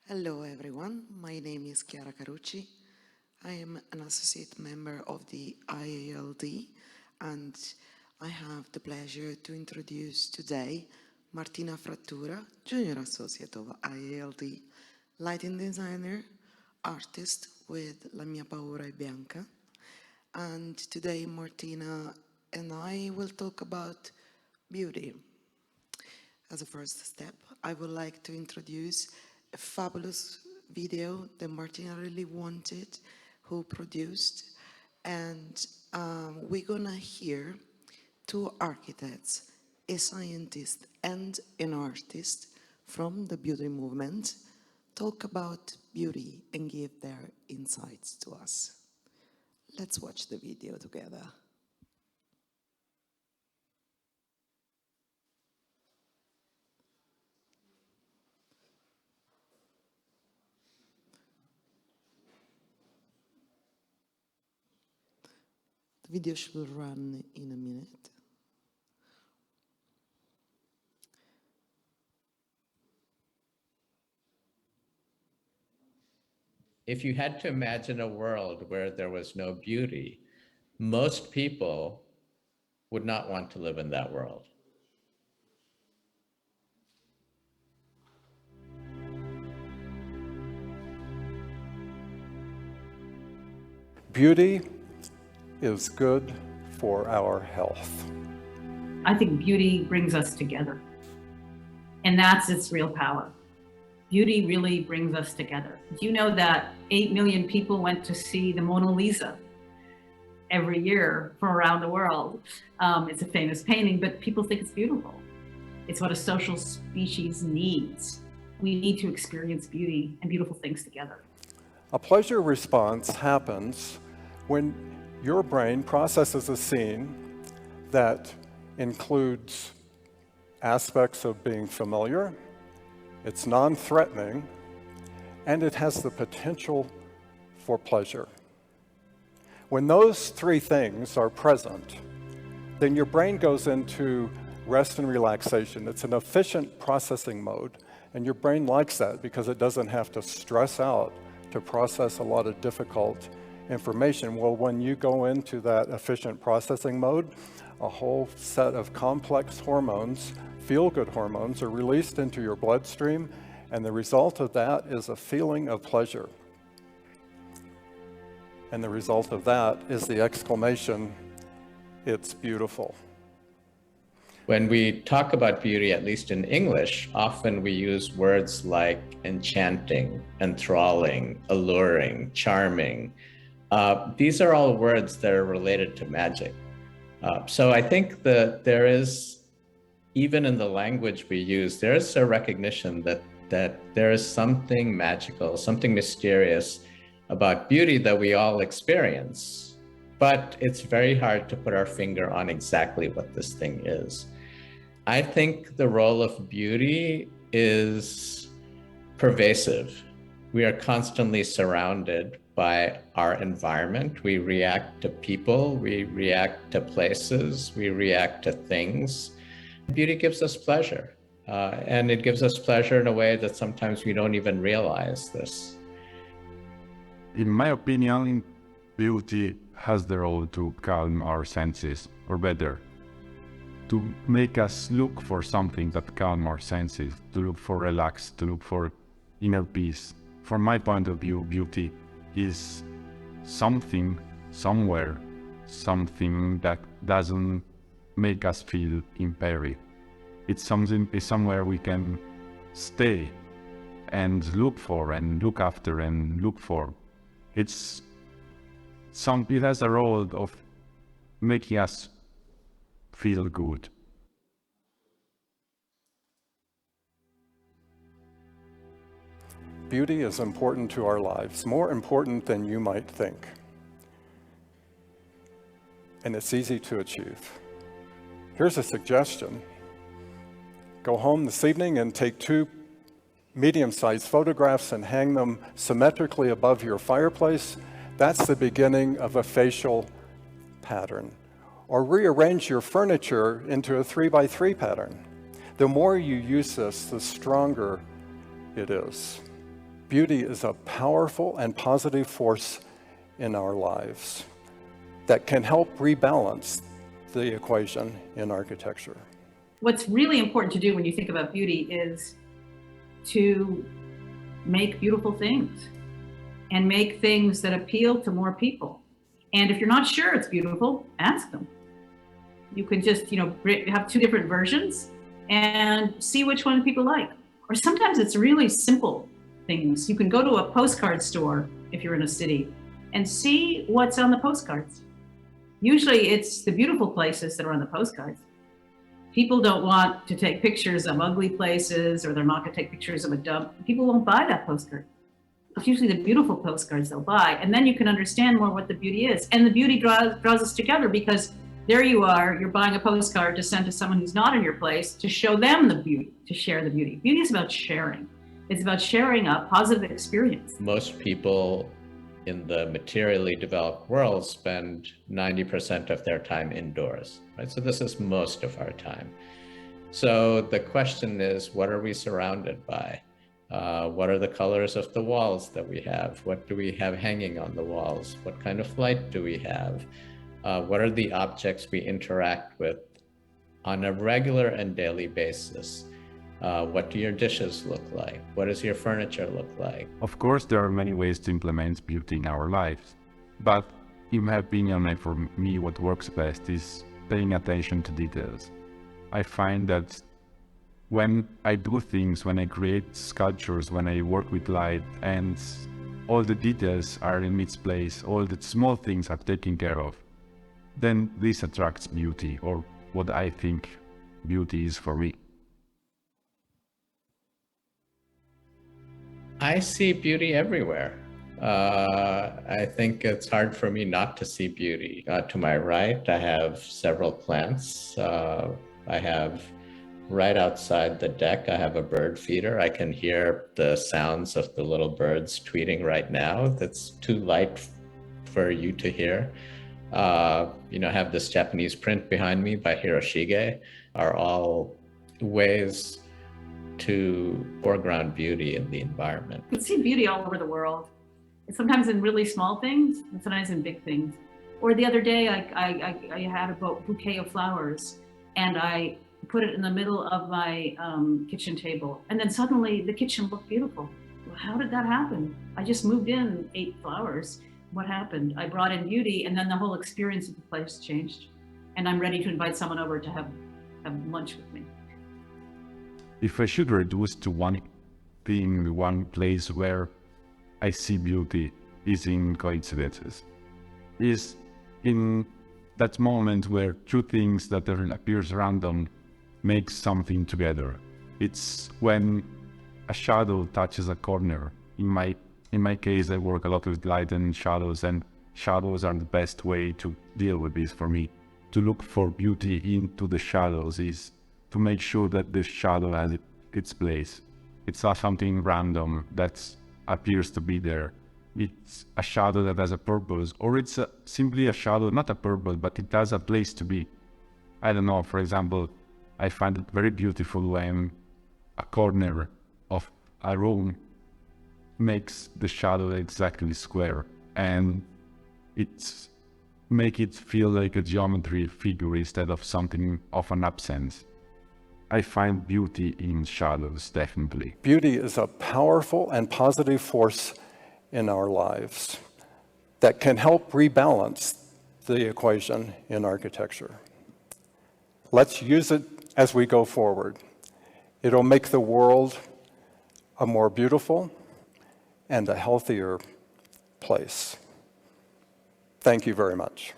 Hello everyone, my name is Chiara Carucci. I am an associate member of the IALD and I have the pleasure to introduce today Martina Frattura, Junior Associate of IALD, lighting designer, artist with La Mia Paura è Bianca. And today Martina and I will talk about beauty. As a first step, I would like to introduce a fabulous video that Martina really wanted, who produced, and we're gonna hear two architects, a scientist and an artist from the beauty movement, talk about beauty and give their insights to us. Let's watch the video together. The video should run in a minute. If you had to imagine a world where there was no beauty, most people would not want to live in that world. Beauty is good for our health. I think beauty brings us together, and that's its real power. Beauty really brings us together. Do you know that 8 million people went to see the Mona Lisa every year from around the world? It's a famous painting, but people think it's beautiful. It's what a social species needs. We need to experience beauty and beautiful things together. A pleasure response happens when your brain processes a scene that includes aspects of being familiar, it's non-threatening, and it has the potential for pleasure. When those three things are present, then your brain goes into rest and relaxation. It's an efficient processing mode, and your brain likes that because it doesn't have to stress out to process a lot of difficult information. Well, when you go into that efficient processing mode, a whole set of complex hormones, feel-good hormones, are released into your bloodstream, and the result of that is a feeling of pleasure. And the result of that is the exclamation, "It's beautiful." When we talk about beauty, at least in English, often we use words like enchanting, enthralling, alluring, charming. These are all words that are related to magic. So I think that there is, even in the language we use, there is a recognition that there is something magical, something mysterious about beauty that we all experience. But it's very hard to put our finger on exactly what this thing is. I think the role of beauty is pervasive. We are constantly surrounded by our environment. We react to people, we react to places, we react to things. Beauty gives us pleasure, and it gives us pleasure in a way that sometimes we don't even realize this. In my opinion, beauty has the role to calm our senses, or better, to make us look for something that calms our senses, to look for relax, to look for inner peace. From my point of view, beauty is something, somewhere, something that doesn't make us feel impaired. It's somewhere we can stay and look for and look after and look for. It has a role of making us feel good. Beauty is important to our lives, more important than you might think. And it's easy to achieve. Here's a suggestion. Go home this evening and take 2 medium-sized photographs and hang them symmetrically above your fireplace. That's the beginning of a facial pattern. Or rearrange your furniture into a 3x3 pattern. The more you use this, the stronger it is. Beauty is a powerful and positive force in our lives that can help rebalance the equation in architecture. What's really important to do when you think about beauty is to make beautiful things and make things that appeal to more people. And if you're not sure it's beautiful, ask them. You could just, have two different versions and see which one people like. Or sometimes it's really simple things. You can go to a postcard store if you're in a city and see what's on the postcards. Usually it's the beautiful places that are on the postcards. People don't want to take pictures of ugly places, or they're not going to take pictures of a dump. People won't buy that postcard. It's usually the beautiful postcards they'll buy. And then you can understand more what the beauty is. And the beauty draws us together, because there you are, you're buying a postcard to send to someone who's not in your place to show them the beauty, to share the beauty. Beauty is about sharing. It's about sharing a positive experience. Most people in the materially developed world spend 90% of their time indoors, right? So this is most of our time. So the question is, what are we surrounded by? What are the colors of the walls that we have? What do we have hanging on the walls? What kind of light do we have? What are the objects we interact with on a regular and daily basis? What do your dishes look like? What does your furniture look like? Of course, there are many ways to implement beauty in our lives, but in my opinion, and for me, what works best is paying attention to details. I find that when I do things, when I create sculptures, when I work with light, and all the details are in its place, all the small things are taken care of, then this attracts beauty, or what I think beauty is for me. I see beauty everywhere. I think it's hard for me not to see beauty. To my right, I have several plants. I have right outside the deck, I have a bird feeder. I can hear the sounds of the little birds tweeting right now. That's too light for you to hear. I have this Japanese print behind me by Hiroshige, are all ways to foreground beauty in the environment. You can see beauty all over the world. Sometimes in really small things, and sometimes in big things. Or the other day, I had a bouquet of flowers, and I put it in the middle of my kitchen table. And then suddenly the kitchen looked beautiful. Well, how did that happen? I just moved in 8 flowers. What happened? I brought in beauty, and then the whole experience of the place changed. And I'm ready to invite someone over to have lunch with me. If I should reduce to one thing, one place where I see beauty is in coincidences. Is in that moment where two things that appears random make something together. It's when a shadow touches a corner. In my case, I work a lot with light and shadows are the best way to deal with this for me. To look for beauty into the shadows is to make sure that the shadow has its place. It's not something random that appears to be there. It's a shadow that has a purpose, or it's simply a shadow, not a purpose, but it has a place to be. I don't know, for example, I find it very beautiful when a corner of a room makes the shadow exactly square, and it's make it feel like a geometry figure instead of something of an absence. I find beauty in shadows, definitely. Beauty is a powerful and positive force in our lives that can help rebalance the equation in architecture. Let's use it as we go forward. It'll make the world a more beautiful and a healthier place. Thank you very much.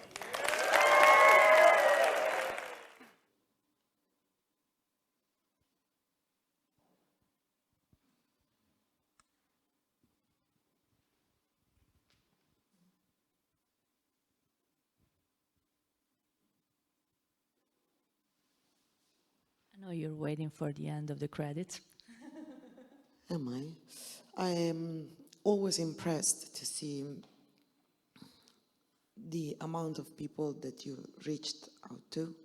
I know you're waiting for the end of the credits. Am I? I am always impressed to see the amount of people that you reached out to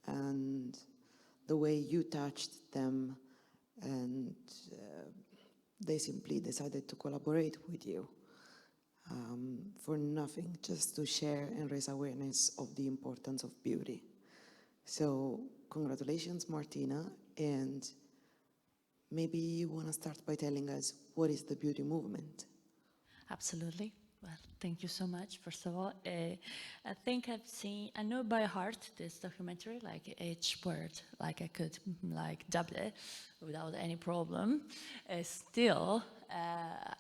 and the way you touched them and They simply decided to collaborate with you for nothing, just to share and raise awareness of the importance of beauty. So congratulations, Martina, and maybe you want to start by telling us what is the beauty movement? Absolutely. Well, thank you so much, first of all. I think I know by heart this documentary, like each word, like I could like double it without any problem. Still,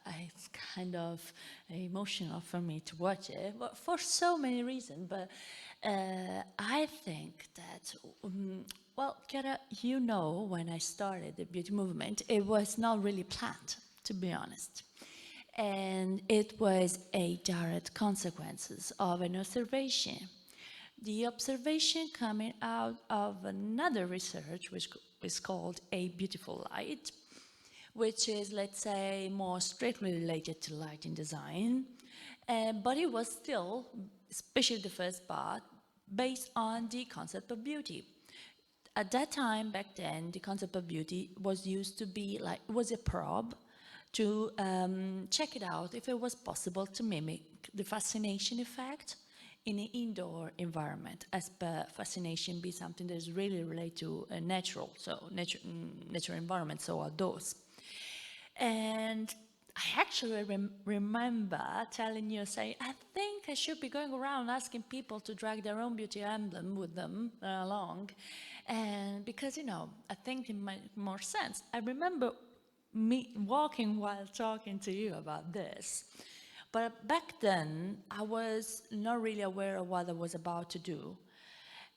it's kind of emotional for me to watch it, but for so many reasons. But I think that, well, Chiara, you know, when I started the beauty movement, it was not really planned, to be honest. And it was a direct consequences of an observation. The observation coming out of another research, which is called A Beautiful Light, which is, let's say, more strictly related to lighting design. But it was still, especially the first part, based on the concept of beauty. At that time, back then, the concept of beauty was used to be like, was a probe to check it out if it was possible to mimic the fascination effect in an indoor environment, as per fascination be something that is really related to a natural environment, so outdoors. And I actually remember telling you, saying, I think I should be going around asking people to drag their own beauty emblem with them along. And because, you know, I think it made more sense. I remember me walking while talking to you about this. But back then, I was not really aware of what I was about to do.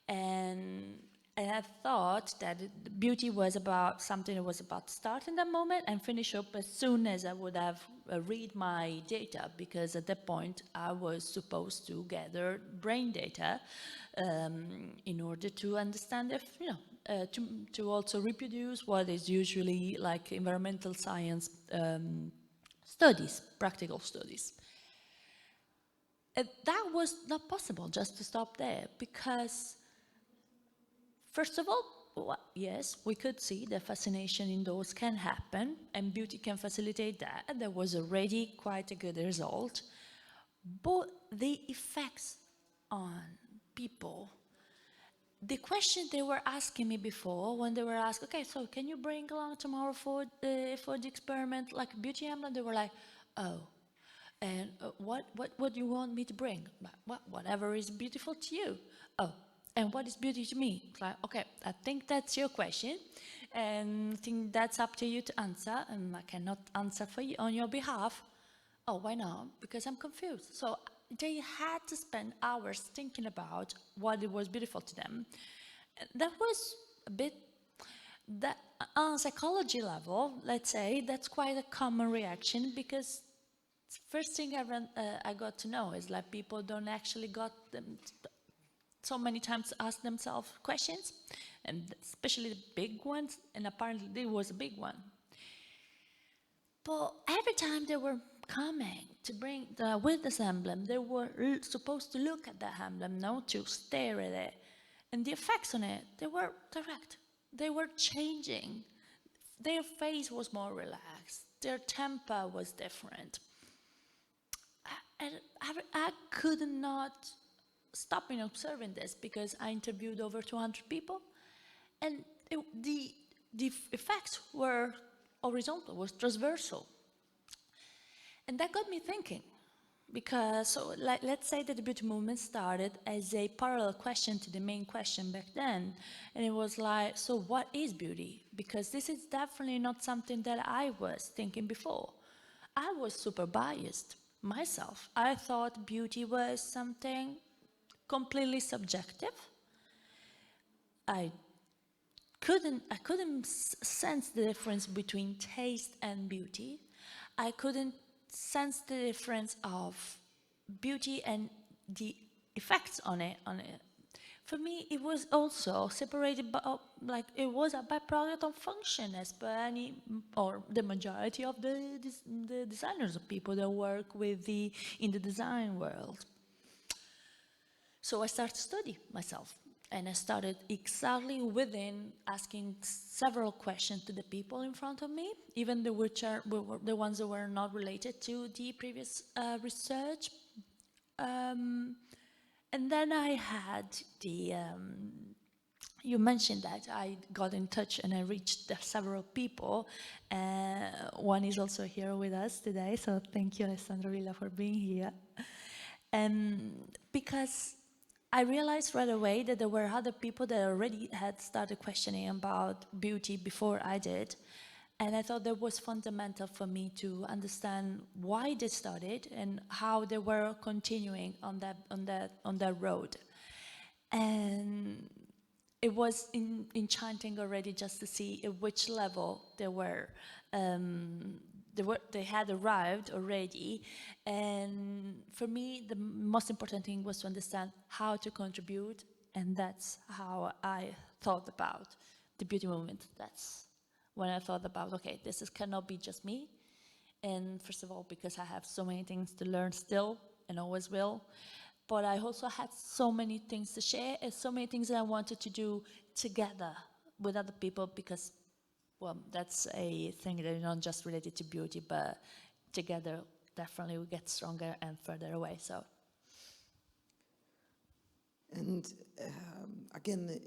And I thought that beauty was about something that was about to start in that moment and finish up as soon as I would have read my data, because at that point I was supposed to gather brain data in order to understand if, you know, to also reproduce what is usually like environmental science studies, practical studies. That was not possible just to stop there, because first of all, yes, we could see that fascination indoors can happen and beauty can facilitate that. And that was already quite a good result. But the effects on people, the question they were asking me before, when they were asked, okay, so can you bring along tomorrow for the experiment like beauty emblem? They were like, oh, and what do you want me to bring? Whatever is beautiful to you. Oh, and what is beauty to me? It's like, okay, I think that's your question, and I think that's up to you to answer, and I cannot answer for you on your behalf. Oh, why not? Because I'm confused. So they had to spend hours thinking about what it was beautiful to them. That was a bit, that on a psychology level, let's say, that's quite a common reaction, because first thing I got to know is like people don't actually got them so many times to ask themselves questions, and especially the big ones, and apparently there was a big one. But every time they were coming to bring with this emblem, they were supposed to look at that emblem, not to stare at it. And the effects on it, they were direct. They were changing. Their face was more relaxed. Their temper was different. And I could not stop observing this, because I interviewed over 200 people, and the effects were horizontal, was transversal. And that got me thinking, because so let's say that the beauty movement started as a parallel question to the main question back then, and it was like, so what is beauty? Because this is definitely not something that I was thinking before. I was super biased myself. I thought beauty was something completely subjective. I couldn't sense the difference between taste and beauty. I couldn't sense the difference of beauty and the effects on it. For me, it was also separated by, like, it was a byproduct of function, as per any, or the majority of the designers, of people that work with in the design world. So I started to study myself. And I started exactly within asking several questions to the people in front of me, even the ones that were not related to the previous research. And then I had you mentioned that I got in touch and I reached several people. One is also here with us today, so thank you, Alessandro Villa, for being here. Because I realized right away that there were other people that already had started questioning about beauty before I did. And I thought that was fundamental for me to understand why they started and how they were continuing on that road. And it was enchanting already just to see at which level they had arrived already. And for me, the most important thing was to understand how to contribute, and that's how I thought about the beauty movement. That's when I thought about, okay, cannot be just me. And first of all, because I have so many things to learn still and always will. But I also had so many things to share and so many things that I wanted to do together with other people because, well, that's a thing that is not just related to beauty, but together definitely we get stronger and further away. So. And again,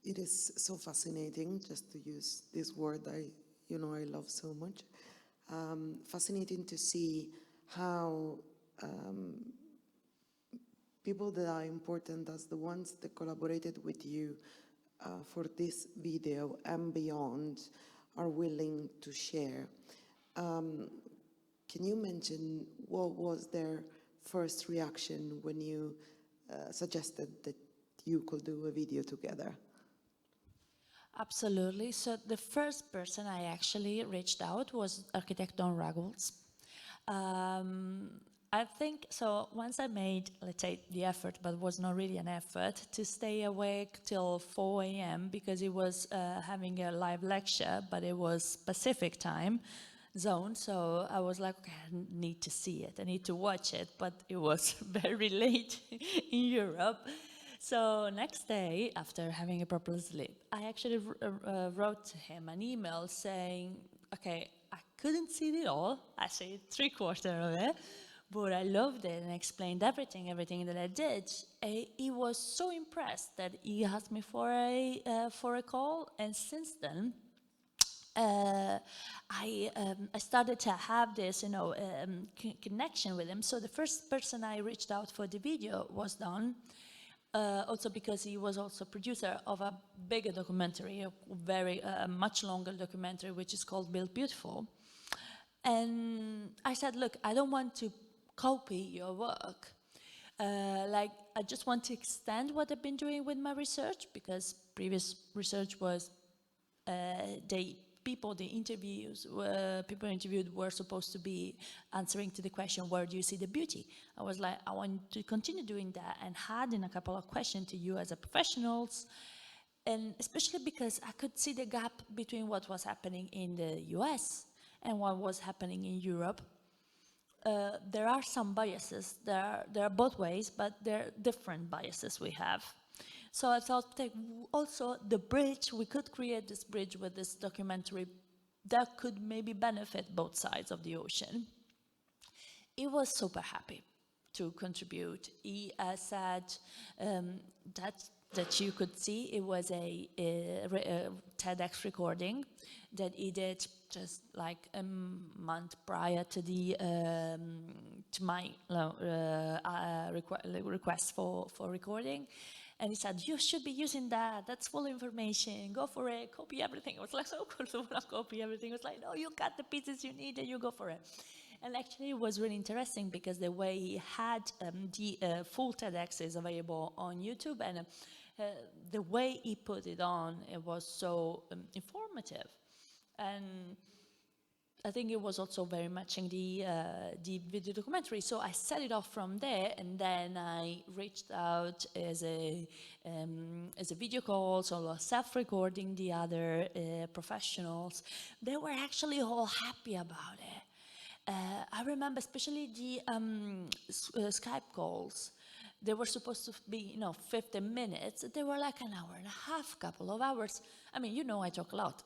it is so fascinating, just to use this word I love so much. Fascinating to see how people that are important as the ones that collaborated with you for this video and beyond are willing to share. Can you mention what was their first reaction when you suggested that you could do a video together? Absolutely. So the first person I actually reached out was architect Don Ruggles. I think, so once I made, let's say, the effort, but it was not really an effort, to stay awake till 4 a.m. because he was having a live lecture, but it was Pacific time zone, so I was like, okay, I need to see it, I need to watch it, but it was very late in Europe. So next day, after having a proper sleep, I actually wrote to him an email saying, okay, I couldn't see it all, I see 3/4 of it, but I loved it and explained everything that I did. He was so impressed that he asked me for a call, and since then, I started to have this, connection with him. So the first person I reached out for the video was Don. Also because he was also producer of a bigger documentary, a very much longer documentary, which is called Build Beautiful. And I said, look, I don't want to copy your work. I just want to extend what I've been doing with my research, because previous research was people interviewed were supposed to be answering to the question, where do you see the beauty? I was like, I want to continue doing that and adding a couple of questions to you as a professionals, and especially because I could see the gap between what was happening in the US and what was happening in Europe. There are some biases, there are both ways, but there are different biases we have. So I thought that also we could create this bridge with this documentary that could maybe benefit both sides of the ocean. He was super happy to contribute. He said that you could see it was a TEDx recording that he did just like a month prior to my request for recording. And he said, you should be using that, that's full information, go for it, copy everything. I was like, so cool, so not copy everything. I was like, no, you got the pieces you need and you go for it. And actually it was really interesting because the way he had the full TEDx is available on YouTube, and the way he put it on, it was so informative. And I think it was also very matching the video documentary. So I set it off from there, and then I reached out as a video call, so self-recording the other professionals. They were actually all happy about it. I remember especially the Skype calls. they were supposed to be, 15 minutes. They were like an hour and a half, couple of hours. I mean, I talk a lot.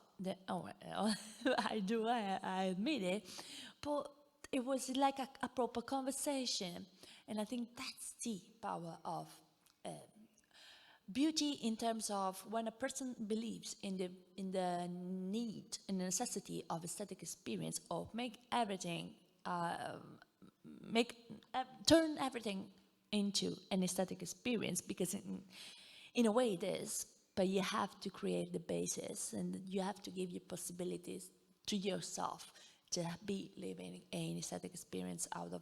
I do, I admit it. But it was like a proper conversation. And I think that's the power of beauty, in terms of when a person believes in the need and necessity of aesthetic experience, of turn everything into an aesthetic experience, because in a way it is, but you have to create the basis, and you have to give your possibilities to yourself to be living an aesthetic experience out of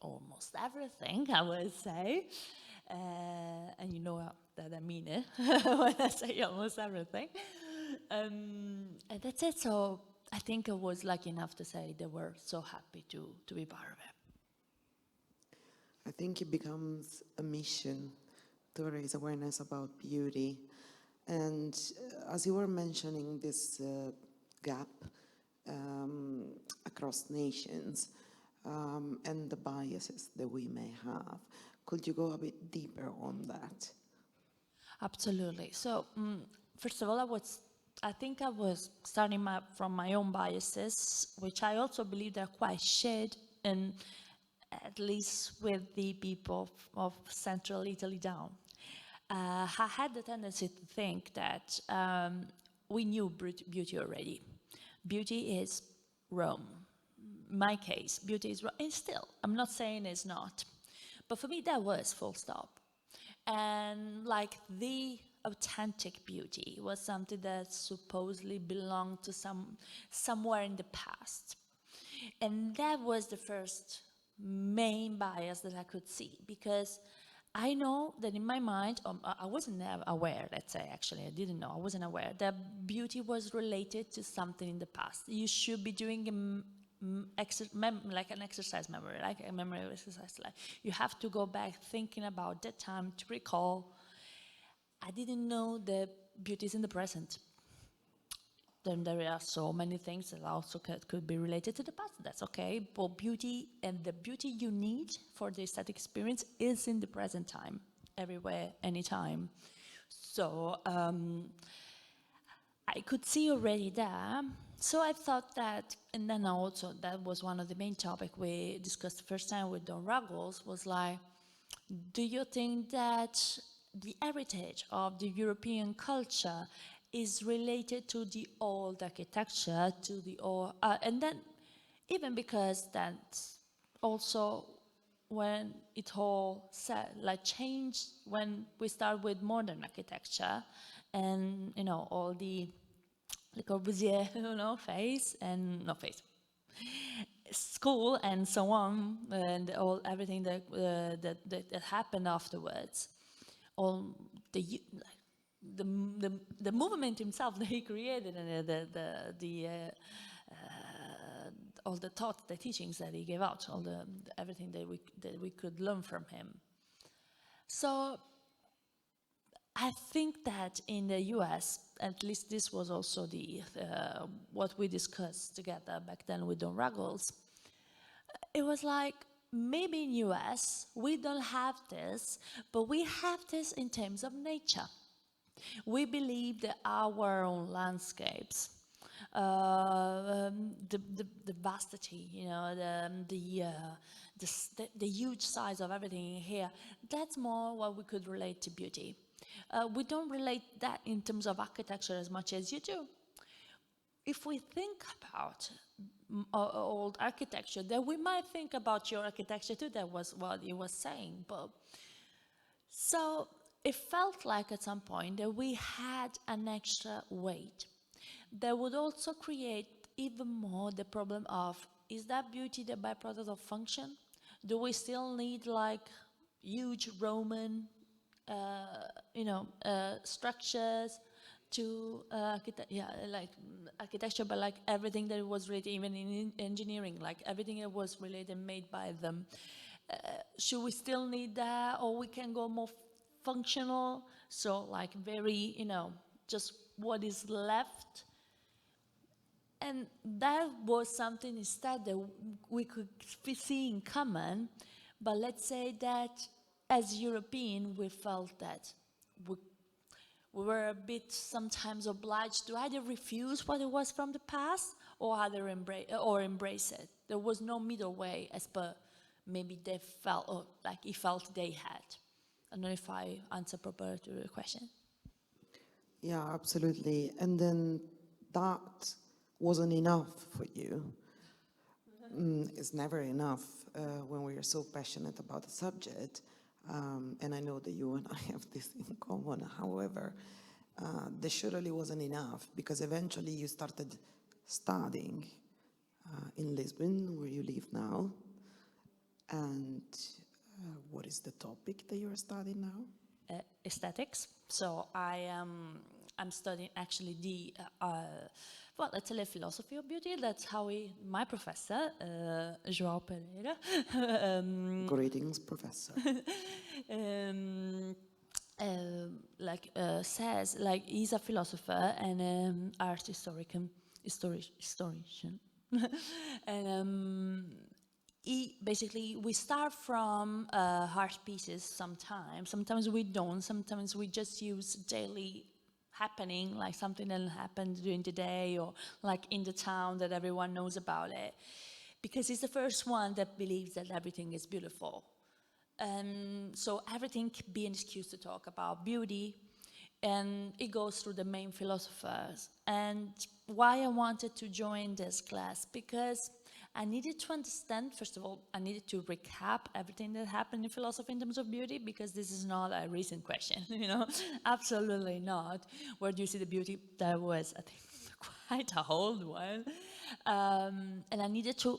almost everything, I would say. And you know that I mean it when I say almost everything. And that's it. So I think I was lucky enough to say they were so happy to be part of it. I think it becomes a mission to raise awareness about beauty. And as you were mentioning this gap across nations and the biases that we may have, could you go a bit deeper on that? Absolutely. So first of all, I think I was starting from my own biases, which I also believe are quite shared, and at least with the people of central Italy down. I had the tendency to think that we knew beauty already. Beauty is Rome. In my case, beauty is Rome. And still, I'm not saying it's not. But for me, that was full stop. And like the authentic beauty was something that supposedly belonged to somewhere in the past. And that was the first main bias that I could see, because I know that in my mind, I wasn't aware, let's say, actually, I didn't know, I wasn't aware that beauty was related to something in the past. You should be doing like an exercise memory, like a memory exercise. Like you have to go back thinking about that time to recall. I didn't know that beauty is in the present. Then there are so many things that also could be related to the past. That's okay. But beauty, and the beauty you need for the aesthetic experience, is in the present time, everywhere, anytime. So I could see already there. So I thought that, and then also that was one of the main topics we discussed the first time with Don Ruggles, was like, do you think that the heritage of the European culture is related to the old architecture, to the old, and then even because that's also when it all changed, when we start with modern architecture, and all the Le Corbusier, phase, and not phase, school, and so on, and everything that happened afterwards, all the movement himself that he created, and all the thoughts, the teachings that he gave out, everything that we could learn from him. So I think that in the US, at least this was also what we discussed together back then with Don Ruggles. It was like, maybe in US we don't have this, but we have this in terms of nature. We believe that our own landscapes, the vastity, the huge size of everything here, that's more what we could relate to beauty. We don't relate that in terms of architecture as much as you do. If we think about old architecture, then we might think about your architecture too. That was what he was saying. But so it felt like at some point that we had an extra weight that would also create even more the problem of, is that beauty the byproduct of function? Do we still need like huge Roman structures to architecture, but like everything that was related, even in engineering, like everything that was related and made by them. Should we still need that, or we can go more functional? So like very, just what is left. And that was something instead that we could see in common. But let's say that as European, we felt that we were a bit sometimes obliged to either refuse what it was from the past or either embrace it. There was no middle way, as per maybe they felt, or like he felt they had. I don't know if I answer properly to the question. Yeah, absolutely. And then that wasn't enough for you. It's never enough when we are so passionate about the subject. And I know that you and I have this in common. However, there surely wasn't enough, because eventually you started studying in Lisbon, where you live now. And what is the topic that you are studying now? Aesthetics. So I'm studying actually the well, let's say philosophy of beauty. That's how my professor, João Pereira. Greetings, professor. Says, like, he's a philosopher and art historian. And we start from art pieces sometimes we don't, sometimes we just use daily happening, like something that happened during the day or like in the town that everyone knows about it, because it's the first one that believes that everything is beautiful. So everything can be an excuse to talk about beauty, and it goes through the main philosophers. And why I wanted to join this class, because I needed to understand, first of all, I needed to recap everything that happened in philosophy in terms of beauty, because this is not a recent question, you know, absolutely not. Where do you see the beauty? That was, I think, quite a old one. And I needed to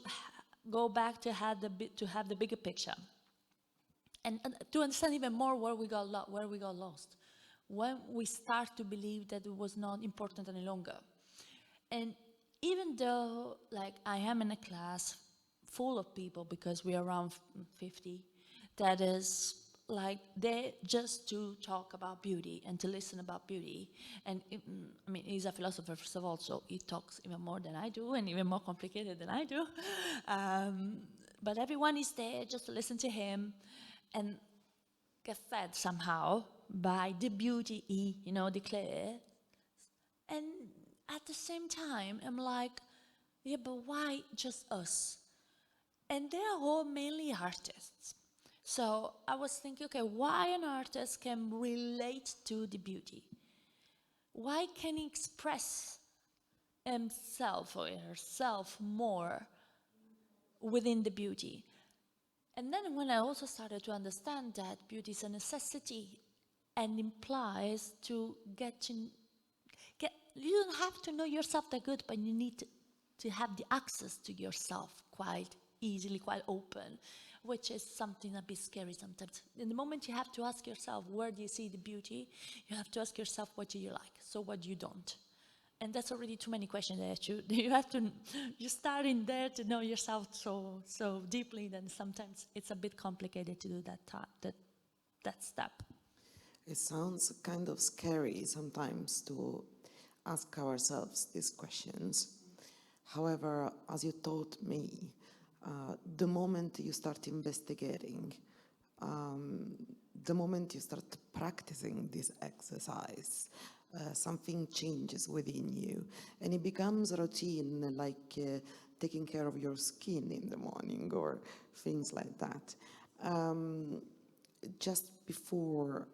go back to have the bigger picture. And to understand even more where we got lost, when we start to believe that it was not important any longer. And even though, like, I am in a class full of people, because we are around 50, that is like there just to talk about beauty and to listen about beauty. And I mean, he's a philosopher, first of all, so he talks even more than I do and even more complicated than I do. But everyone is there just to listen to him and get fed somehow by the beauty he, declared. And at the same time, I'm like, yeah, but why just us? And they are all mainly artists. So I was thinking, okay, why an artist can relate to the beauty? Why can he express himself or herself more within the beauty? And then when I also started to understand that beauty is a necessity and implies to you don't have to know yourself that good, but you need to have the access to yourself quite easily, quite open, which is something a bit scary sometimes. In the moment you have to ask yourself, where do you see the beauty? You have to ask yourself, what do you like? So what do you don't? And that's already too many questions that you start in there to know yourself so deeply, then sometimes it's a bit complicated to do that step. It sounds kind of scary sometimes to ask ourselves these questions. However, as you taught me, the moment you start investigating, the moment you start practicing this exercise, something changes within you, and it becomes routine, like taking care of your skin in the morning or things like that. Just before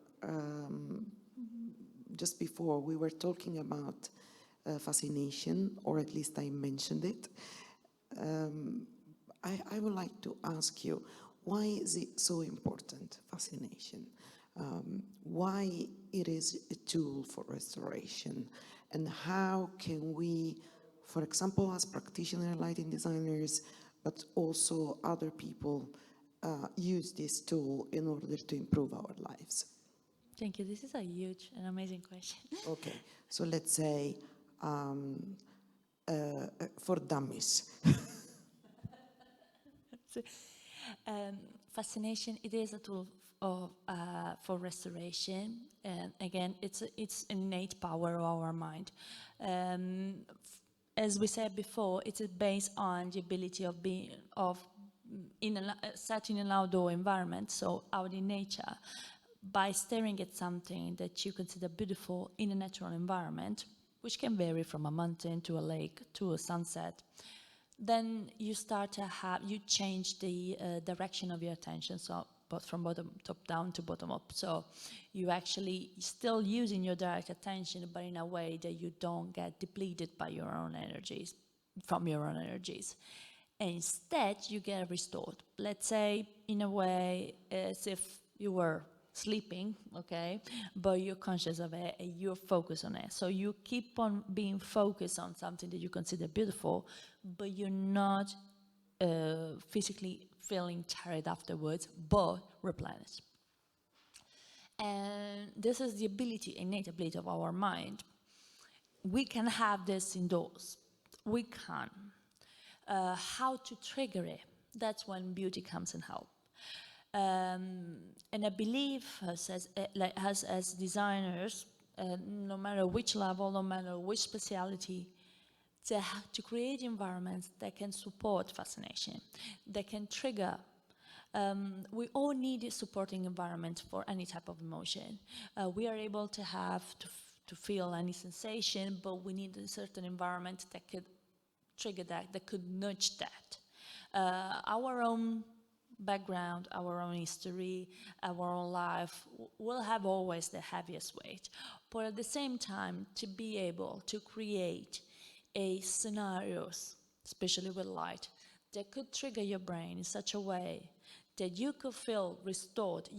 we were talking about fascination, or at least I mentioned it. I would like to ask you, why is it so important, fascination? Why it is a tool for restoration, and how can we, for example, as practitioner lighting designers, but also other people, use this tool in order to improve our lives? Thank you. This is a huge and amazing question. Okay, so let's say for dummies. Fascination, it is a tool for restoration, and again, it's innate power of our mind. As we said before, it is based on the ability of set in an outdoor environment, so out in nature, by staring at something that you consider beautiful in a natural environment, which can vary from a mountain to a lake to a sunset, then you start to you change the direction of your attention, so but from top down to bottom up. So you actually still using your direct attention, but in a way that you don't get depleted by your own energies, from your own energies. And instead, you get restored. Let's say, in a way, as if you were sleeping, okay, but you're conscious of it and you're focused on it. So you keep on being focused on something that you consider beautiful, but you're not physically feeling tired afterwards, but replenished. And this is the ability, innate ability of our mind. We can have this indoors. We can. How to trigger it, that's when beauty comes in help. And I believe as designers, no matter which level, no matter which speciality, to create environments that can support fascination, that can trigger. We all need a supporting environment for any type of emotion. We are able to have to feel any sensation, but we need a certain environment that could trigger that could nudge that. Our own background, our own history, our own life will have always the heaviest weight. But at the same time, to be able to create scenarios, especially with light, that could trigger your brain in such a way that you could feel restored.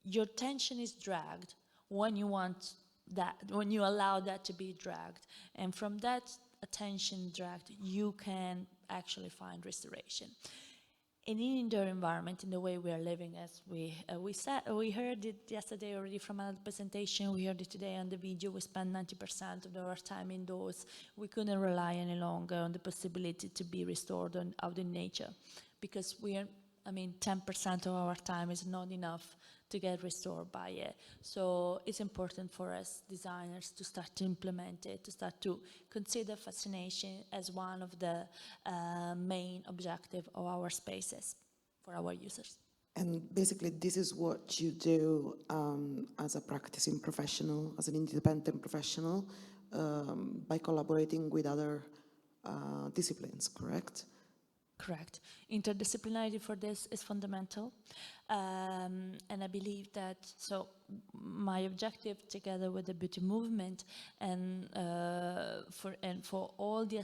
Your tension is dragged when you want that, when you allow that to be dragged. And from that attention dragged, you can actually find restoration. In an indoor environment, in the way we are living, as we heard it yesterday already from another presentation, we heard it today on the video, we spend 90% of our time indoors. We couldn't rely any longer on the possibility to be restored out in nature, because 10% of our time is not enough to get restored by it. So it's important for us designers to start to implement it, to start to consider fascination as one of the main objectives of our spaces for our users. And basically, this is what you do as a practicing professional, as an independent professional, by collaborating with other disciplines, correct? Correct. Interdisciplinarity for this is fundamental. And I believe that, so my objective together with the beauty movement and for all the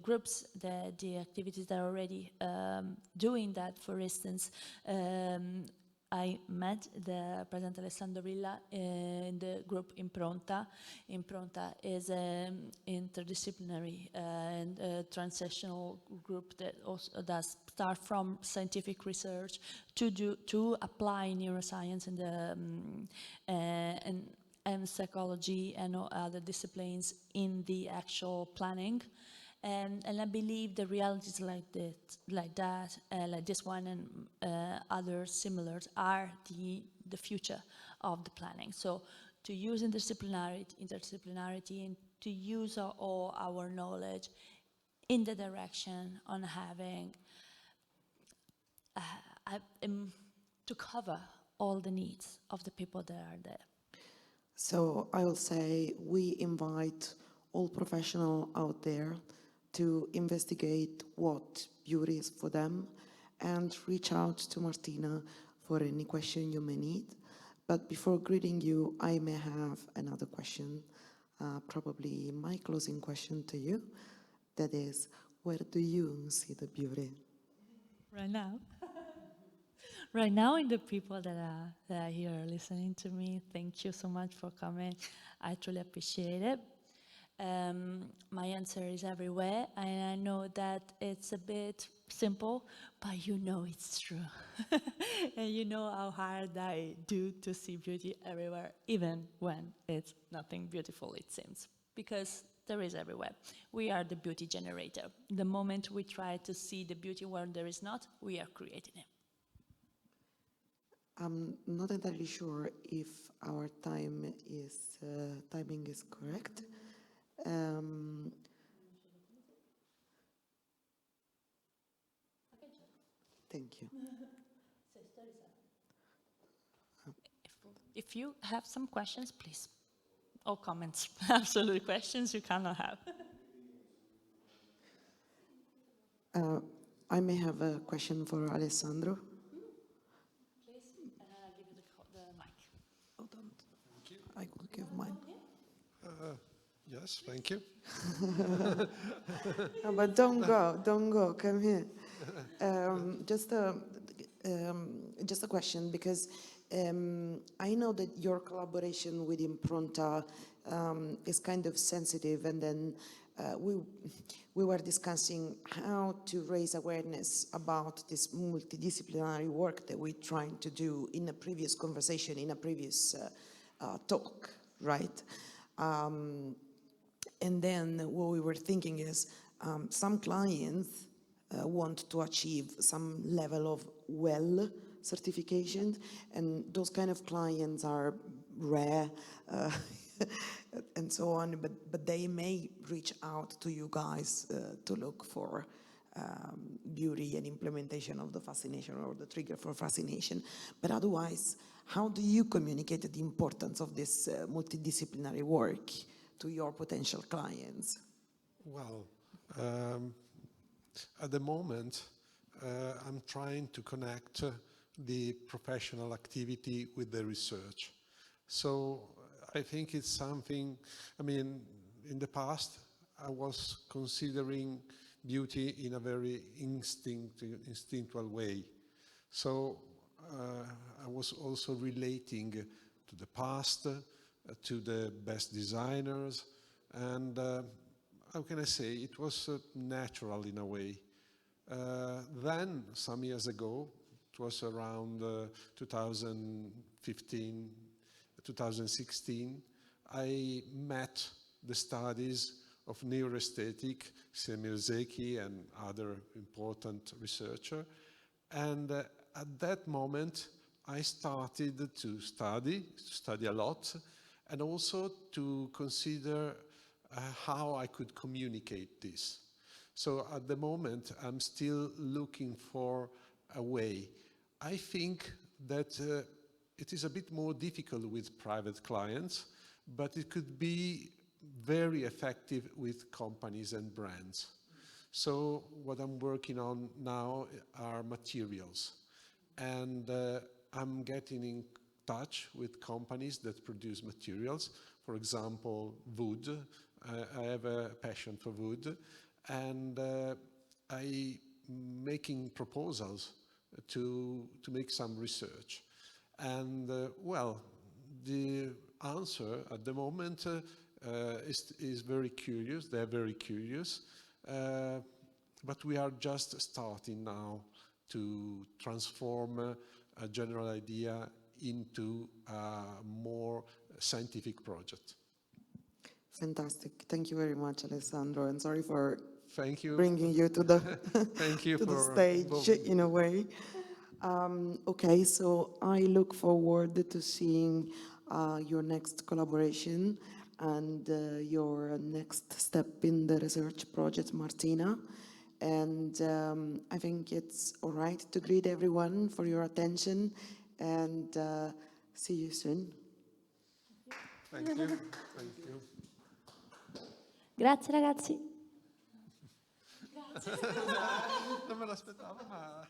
groups, the activities that are already doing that, for instance, I met the President Alessandro Villa in the group Impronta. Impronta is an interdisciplinary and transactional group that also does start from scientific research to apply neuroscience and psychology and other disciplines in the actual planning. And I believe the realities like that, like this one and other similars are the future of the planning. So to use interdisciplinarity and to use all our knowledge in the direction on having to cover all the needs of the people that are there. So I will say we invite all professionals out there to investigate what beauty is for them and reach out to Martina for any question you may need. But before greeting you, I may have another question, probably my closing question to you. That is, where do you see the beauty? Right now? Right now, in the people that are here listening to me, thank you so much for coming. I truly appreciate it. My answer is everywhere, and I know that it's a bit simple, but you know it's true. And you know how hard I do to see beauty everywhere, even when it's nothing beautiful, it seems, because there is everywhere. We are the beauty generator. The moment we try to see the beauty where there is not, we are creating it. I'm not entirely sure if our timing is correct. Thank you. If you have some questions, please. Or comments. Absolutely, questions you cannot have. I may have a question for Alessandro. Please, and then I'll give you the mic. Hold on. I will give mine. Yes, thank you. No, but don't go, come here. Just a question, because I know that your collaboration with Impronta is kind of sensitive, and then we were discussing how to raise awareness about this multidisciplinary work that we're trying to do in a previous conversation, in a previous talk, right? And then what we were thinking is some clients want to achieve some level of WELL certification, and those kind of clients are rare and so on, but they may reach out to you guys to look for beauty and implementation of the fascination or the trigger for fascination. But otherwise, how do you communicate the importance of this multidisciplinary work to your potential clients? Well, at the moment, I'm trying to connect the professional activity with the research. So I think it's something, I mean, in the past, I was considering beauty in a very instinctual way. So I was also relating to the past, to the best designers, and how can I say, it was natural in a way. Then, some years ago, it was around 2015, 2016, I met the studies of neuroaesthetic, Semir Zeki and other important researchers, and at that moment, I started to study a lot, and also to consider how I could communicate this. So at the moment, I'm still looking for a way. I think that it is a bit more difficult with private clients, but it could be very effective with companies and brands. So what I'm working on now are materials. And I'm getting in touch with companies that produce materials. For example, wood. I have a passion for wood. And I'm making proposals to make some research. And well, the answer at the moment is very curious. They're very curious. But we are just starting now to transform a general idea into a more scientific project. Fantastic. Thank you very much, Alessandro, and sorry for Thank you. bringing you to the, Thank you to the for stage in a way. Okay, so I look forward to seeing your next collaboration and your next step in the research project, Martina. And I think it's all right to greet everyone for your attention, and see you soon. Thank you. Thank you. Grazie ragazzi. Non me l'aspettavo, ma...